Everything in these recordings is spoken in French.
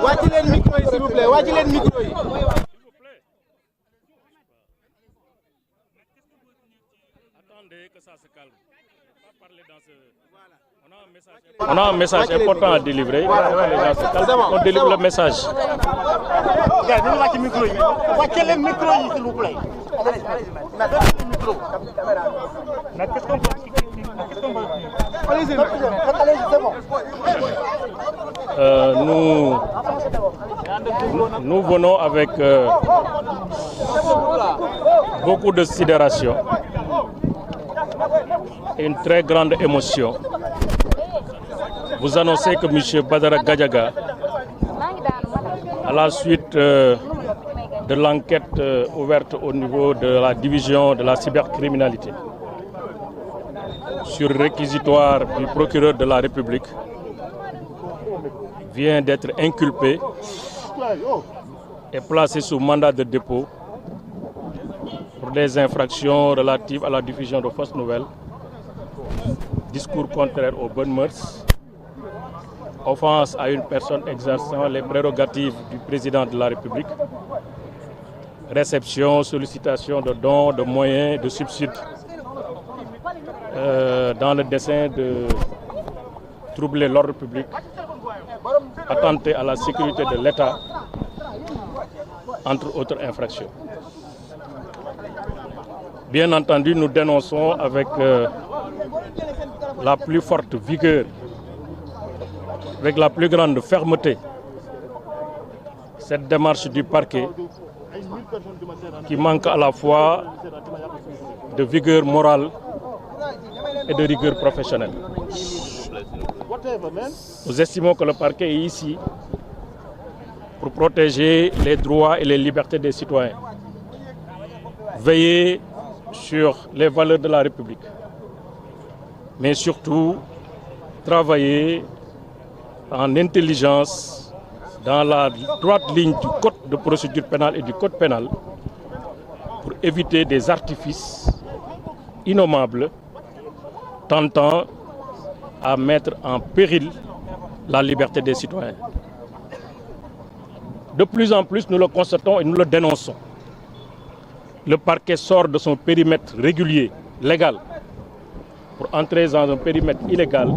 wàcc leen micro yi s'il vous plaît, wàcc leen micro yi. Attendez que ça se calme. Pas parler dans ce... On a un message important à délivrer. Les gens se calment. On délivre le message. Wàcc leen micro yi s'il vous plaît. Nous venons avec beaucoup de sidération et une très grande émotion. Vous annoncez que M. Badara Gadiaga, à la suite de l'enquête ouverte au niveau de la division de la cybercriminalité, sur réquisitoire du procureur de la République, vient d'être inculpé et placé sous mandat de dépôt pour des infractions relatives à la diffusion de fausses nouvelles, discours contraires aux bonnes mœurs, offense à une personne exerçant les prérogatives du président de la République, réception, sollicitation de dons, de moyens, de subsides, dans le dessein de troubler l'ordre public, attenter à la sécurité de l'État, entre autres infractions. Bien entendu, nous dénonçons avec la plus forte vigueur, avec la plus grande fermeté, cette démarche du parquet qui manque à la fois de vigueur morale et de rigueur professionnelle. Nous estimons que le parquet est ici pour protéger les droits et les libertés des citoyens, veiller sur les valeurs de la République, mais surtout travailler en intelligence dans la droite ligne du code de procédure pénale et du code pénal pour éviter des artifices innommables tentant à mettre en péril la liberté des citoyens. De plus en plus, nous le constatons et nous le dénonçons. Le parquet sort de son périmètre régulier, légal, pour entrer dans un périmètre illégal,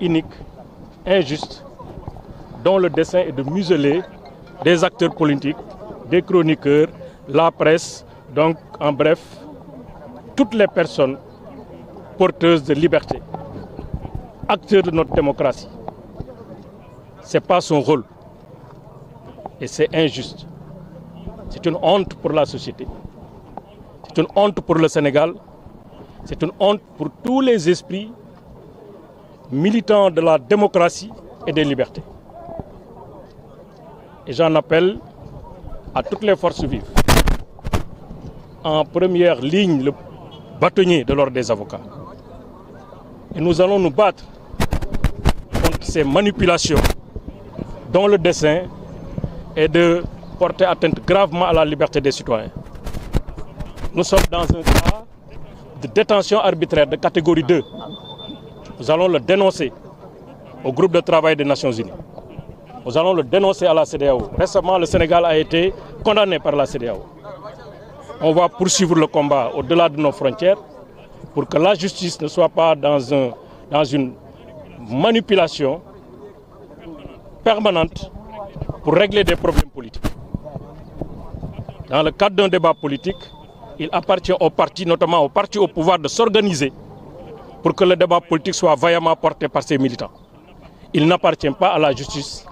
inique, injuste, dont le dessein est de museler des acteurs politiques, des chroniqueurs, la presse, donc en bref, toutes les personnes porteuses de liberté, acteurs de notre démocratie. Ce n'est pas son rôle et c'est injuste. C'est une honte pour la société, c'est une honte pour le Sénégal, c'est une honte pour tous les esprits militants de la démocratie et des libertés. Et j'en appelle à toutes les forces vives. En première ligne, le bâtonnier de l'ordre des avocats. Et nous allons nous battre contre ces manipulations dont le dessein est de porter atteinte gravement à la liberté des citoyens. Nous sommes dans un cas de détention arbitraire de catégorie 2. Nous allons le dénoncer au groupe de travail des Nations Unies. Nous allons le dénoncer à la CEDEAO. Récemment, le Sénégal a été condamné par la CEDEAO. On va poursuivre le combat au-delà de nos frontières pour que la justice ne soit pas dans une manipulation permanente pour régler des problèmes politiques. Dans le cadre d'un débat politique, il appartient aux partis, notamment aux partis au pouvoir, de s'organiser pour que le débat politique soit vaillamment porté par ses militants. Il n'appartient pas à la justice,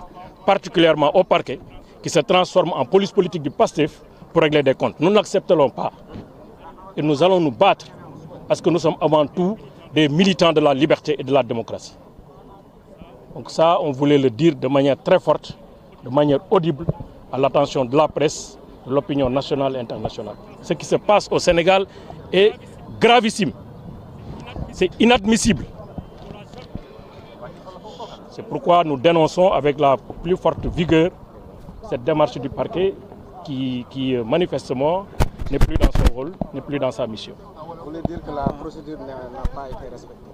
particulièrement au parquet, qui se transforme en police politique du PASTEF pour régler des comptes. Nous n'accepterons pas. Et nous allons nous battre parce que nous sommes avant tout des militants de la liberté et de la démocratie. Donc ça, on voulait le dire de manière très forte, de manière audible, à l'attention de la presse, de l'opinion nationale et internationale. Ce qui se passe au Sénégal est gravissime. C'est inadmissible. C'est pourquoi nous dénonçons avec la plus forte vigueur cette démarche du parquet qui manifestement n'est plus dans son rôle, n'est plus dans sa mission. Vous voulez dire que la procédure n'a pas été respectée?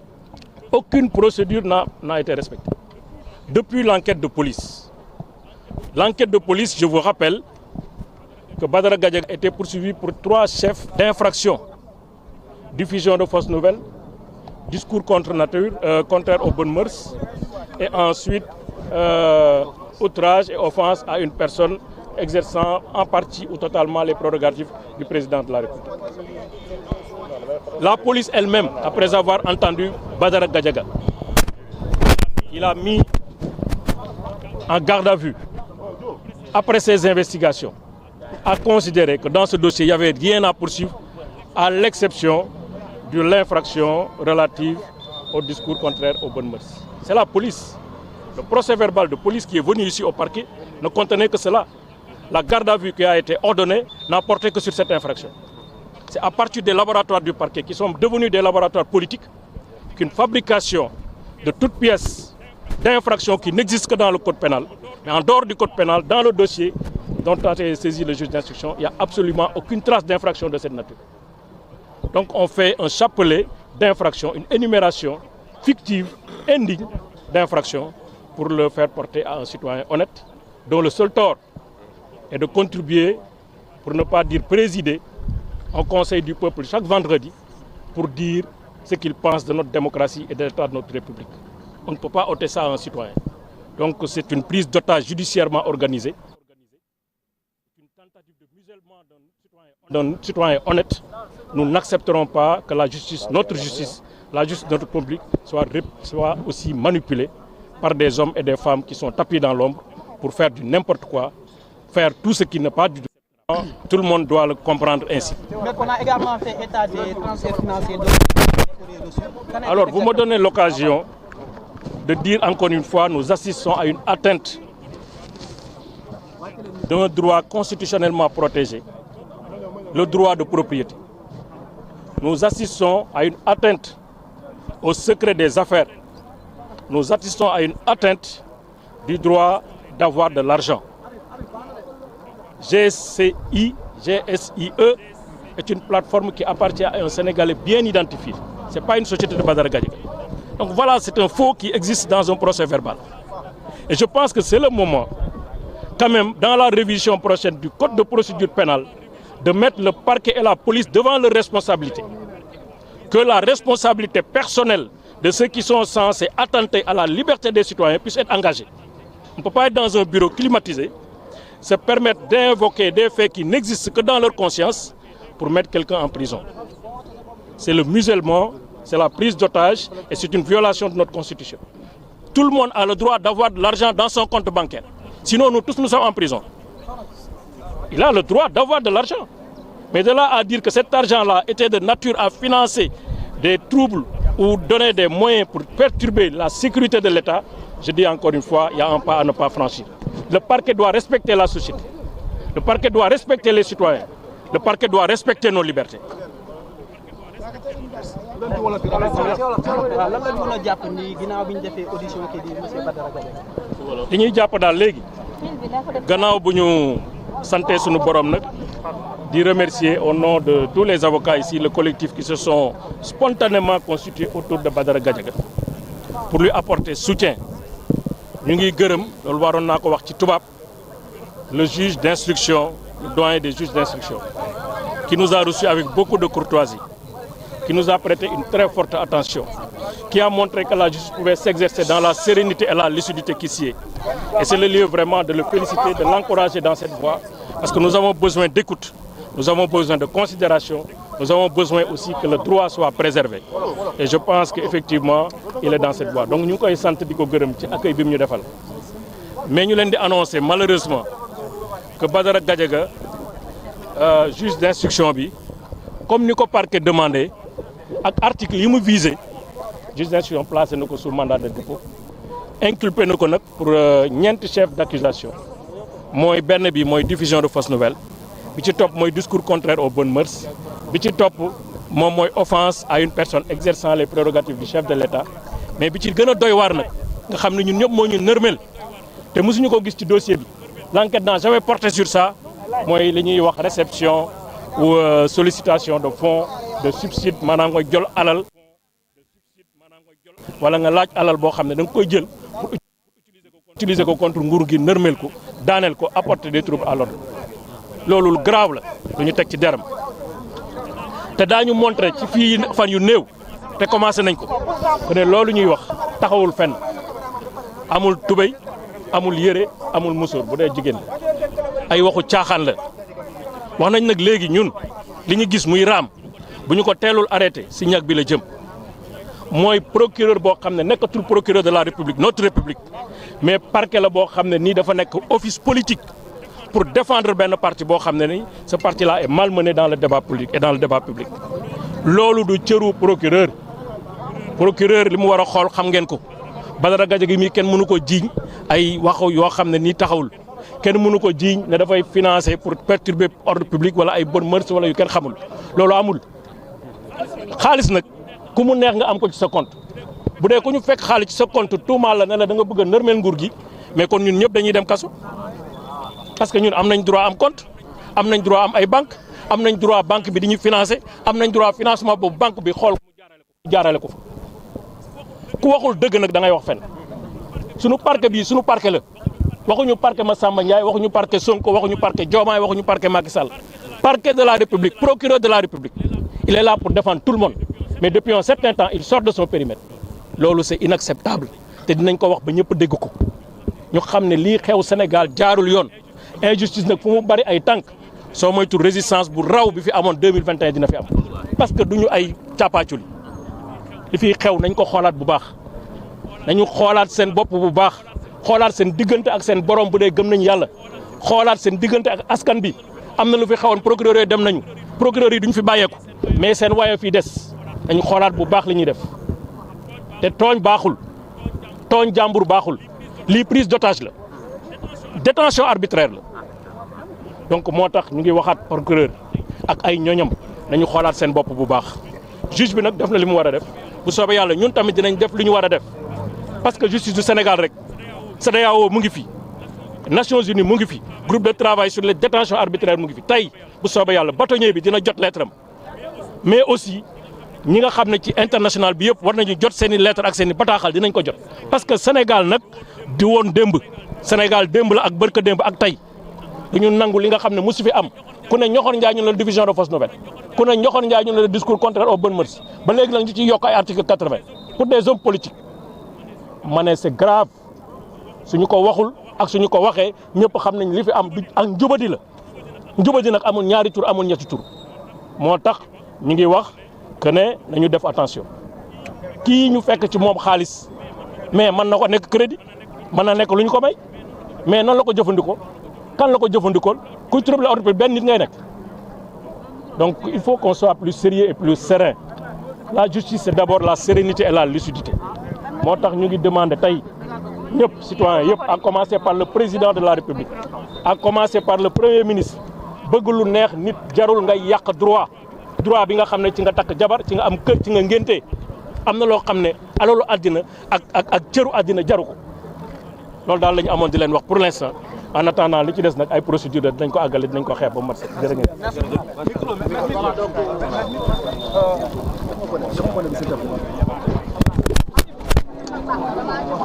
aucune procédure n'a été respectée. Depuis l'enquête de police. L'enquête de police, je vous rappelle que Badara Gadiaga était poursuivi pour 3 chefs d'infraction. Diffusion de fausses nouvelles, discours contre nature, contraire aux bonnes mœurs, et ensuite outrage et offense à une personne exerçant en partie ou totalement les prérogatives du président de la République. La police elle-même, après avoir entendu Badara Gadiaga, il a mis en garde à vue, après ses investigations, a considéré que dans ce dossier, il n'y avait rien à poursuivre, à l'exception de l'infraction relative au discours contraire aux bonnes mœurs. C'est la police. Le procès verbal de police qui est venu ici au parquet ne contenait que cela. La garde à vue qui a été ordonnée n'a porté que sur cette infraction. C'est à partir des laboratoires du parquet qui sont devenus des laboratoires politiques qu'une fabrication de toutes pièces d'infraction qui n'existe que dans le code pénal, mais en dehors du code pénal, dans le dossier dont a été saisi le juge d'instruction, il n'y a absolument aucune trace d'infraction de cette nature. Donc on fait un chapelet d'infraction, une énumération fictive, indigne d'infraction pour le faire porter à un citoyen honnête, dont le seul tort est de contribuer, pour ne pas dire présider, au Conseil du peuple chaque vendredi pour dire ce qu'il pense de notre démocratie et de l'état de notre République. On ne peut pas ôter ça à un citoyen. Donc c'est une prise d'otage judiciairement organisée, une tentative de musellement d'un citoyen honnête. Nous n'accepterons pas que la justice, notre justice, la justice de notre République soit aussi manipulée par des hommes et des femmes qui sont tapis dans l'ombre pour faire du n'importe quoi, faire tout ce qui n'est pas du tout. Tout le monde doit le comprendre ainsi. Mais on a également fait état des transferts financiers. Alors, vous me donnez l'occasion de dire encore une fois, nous assistons à une atteinte d'un droit constitutionnellement protégé, le droit de propriété. Nous assistons à une atteinte au secret des affaires. Nous assistons à une atteinte du droit d'avoir de l'argent. GSIE est une plateforme qui appartient à un Sénégalais bien identifié. Ce n'est pas une société de Badara Gadiaga. Donc voilà, c'est un faux qui existe dans un procès verbal. Et je pense que c'est le moment, quand même, dans la révision prochaine du Code de procédure pénale, de mettre le parquet et la police devant leurs responsabilités. Que la responsabilité personnelle de ceux qui sont censés attenter à la liberté des citoyens puisse être engagée. On ne peut pas être dans un bureau climatisé, se permettre d'invoquer des faits qui n'existent que dans leur conscience pour mettre quelqu'un en prison. C'est le musellement, c'est la prise d'otage et c'est une violation de notre constitution. Tout le monde a le droit d'avoir de l'argent dans son compte bancaire. Sinon, nous tous nous sommes en prison. Il a le droit d'avoir de l'argent. Mais de là à dire que cet argent-là était de nature à financer des troubles ou donner des moyens pour perturber la sécurité de l'État, je dis encore une fois, il y a un pas à ne pas franchir. Le parquet doit respecter la société. Le parquet doit respecter les citoyens. Le parquet doit respecter nos libertés. li ñuy jàpp daal léegi gannaaw bu ñu santé sunu borom nag di remercier au nom de tous les avocats ici le collectif qui se sont spontanément constitués autour de Badara Gadiaga pour lui apporter soutien. Ñu ngi gërëm loolu waroon naa ko wax ci tubaab le juge d'instruction, le doyen des juges d'instruction, qui nous a reçus avec beaucoup de courtoisie, qui nous a prêté une très forte attention, qui a montré que la justice pouvait s'exercer dans la sérénité et la lucidité qui s'y est. Et c'est le lieu vraiment de le féliciter, de l'encourager dans cette voie, parce que nous avons besoin d'écoute, nous avons besoin de considération, nous avons besoin aussi que le droit soit préservé. Et je pense qu'effectivement, il est dans cette voie. Donc nous avons senti di ko gërëm ci accueil bi ñu defal. Mais ñu leen di annoncer malheureusement que Badara Gadiaga, juge d'instruction bi, comme ni ko parquet demandé, ak article yi mu visé, juge d'instruction placé na ko sous mandat de dépôt, inculpé na ko nag pour ñeenti chef d'accusation. Mooy benn bi mooy diffusion de fausses nouvelles, bi ci topp mooy discours contraire aux bonnes mœurs, bi ci topp moom mooy offense à une personne exerçant les prérogatives du chef de l'État, mais bi ci gën a doy waar nag nga xam ne ñun ñëpp moo ñu nërmel te mosuñu ko gis ci dossier bi. L'enquête n'a jamais porté sur ça, mooy li ñuy wax réception ou sollicitation de fonds de subside maanaam mooy jël alal wala nga laaj alal boo xam ne da nga koy jël pour utiliser ko contre nguur gi nërmeel ko daaneel ko apporter des troubles à l'ordre loolu lu grave la lu ñu teg ci deram te daañu montrer ci fii fan yu néew te commencé nañ ko que ne loolu ñuy wax taxawul fenn amul tubéy amul yére amul musóor bu dee jigéen la ay waxu caaxaan la wax nañ nag léegi ñun li ñu gis muy raam bu ñu ko teelul arrêté si ñag bi la jëm mooy procureur boo xam ne nekkatul procureur de la république notre république mais parquet la boo xam ne nii dafa nekk office politique pour défendre benn parti boo xam ne ni ce parti là est malmené dans le débat politique et dans le débat public loolu du cëru procureur li mu war a xool xam ngeen ko Badara Gadiaga mi kenn mënu ko jiiñ ay waxu yoo xam ne nii taxawul kenn mënu ko jiiñ ne dafay financer pour perturber ordre public wala ay bonnes mœurs wala yu kenn xamul loolu amul xaalis nag ku mu neex nga am ko ci sa compte bu dee ku ñu fekk xaalis ci sa compte tuumaal la ne la da nga bëgg a nërmeel nguur gi mais kon ñun ñëpp dañuy dem kaso parce que ñun am nañ droit am compte am nañ droit am ay banque am nañ droit banque bi di ñu financer am nañ droit financement boobu banque bi xool mu jaarale ko fa ku waxul dëgg nag da ngay wax fen sunu parquet bii sunu parquet la waxuñu parquet Massamba Ndiaye waxuñu parquet Sonko waxuñu parquet Diomaye waxuñu parquet Macky Sall parquet de la République procureur de la République il est là pour défendre tout le monde mais depuis un certain temps il sort de son périmètre loolu c'est inacceptable te dinañ ko wax ba ñëpp dégg ko ñu xam ne lii xew Sénégal jaarul yoon injustice nag fu mu bari ay tànk soo moytu résistance bu raw bi fi amoon 2021 dina fi am parce que duñu ay càppaaculi li fiy xew nañ ko xoolaat bu baax nañu xoolaat seen bopp bu baax xoolaat seen diggante ak seen borom bu dee gëm nañu yàlla xoolaat seen diggante ak askan bi am na lu fi xewoon procureur yi dem nañu procureur yi duñ fi bàyyeeku mais seen waaye fii des nañu xoolaat bu baax li ñuy def te tooñ baaxul tooñ jàmbur baaxul lii prise d'otage la détention arbitraire la donc moo tax ñu ngi waxaat procureur ak ay ñoñam nañu xoolaat seen bopp bu baax juge bi nag def na li mu war a def bu soobee yàlla ñun tamit dinañ def li ñu war a def parce que justice du Sénégal rek CEDEAO mu ngi fi Nations Unies mu ngi fi groupe de travail sur les détentions arbitraires mu ngi fi tey bu soobee yàlla bâtonnier bi dina jot lettre am mais aussi ñi nga xam ne ci international bi yëpp war nañu jot seen i lettre ak seen i bataaxal dinañ ko jot parce que Sénégal nag di woon démb Sénégal démb la ak bërka démb ak tey duñu nangu li nga xam ne mosu fi am ku ne ñoxor njaay ñu la division de fausse nouvelle ku ne ñoxor njaay ñu la discours contraire aux bonnes mœurs ba léegi nag ñu ciy yokk ay article 80 pour des hommes politiques ma ne c'est grave suñu ko waxul ak suñu ko waxee ñëpp xam nañ li fi am du ak njubadi la njubadi nag amul ñaari tur amul ñetti tur moo tax ñu ngi wax que ne nañu def attention kii ñu fekk ci moom xaalis mais mën na ko nekk crédit mën na nekk lu ñu ko may mais nan la ko jëfandikoo kan la ko jëfandikool kuy troubler ordre public benn nit ngay nekk donc il faut qu'on soit plus sérieux et plus serein la justice c'est d'abord la sérénité et la lucidité moo tax ñu ngi demander tey ñëpp citoyens yëpp à commencer par le président de la République à commencer par le premier ministre bëgg lu neex nit jarul ngay yàq droit bi nga xam ne ci nga takk jabar ci nga am kër ci nga ngénte am na loo xam ne alalu àddina ak cëru àddina jaru ko loolu daal la ñu amoon di leen wax pour l'instant en attendant li ci des nag ay procédure dinañ ko àggale dinañ ko xeex ba mat jërë ngeen.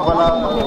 Voilà.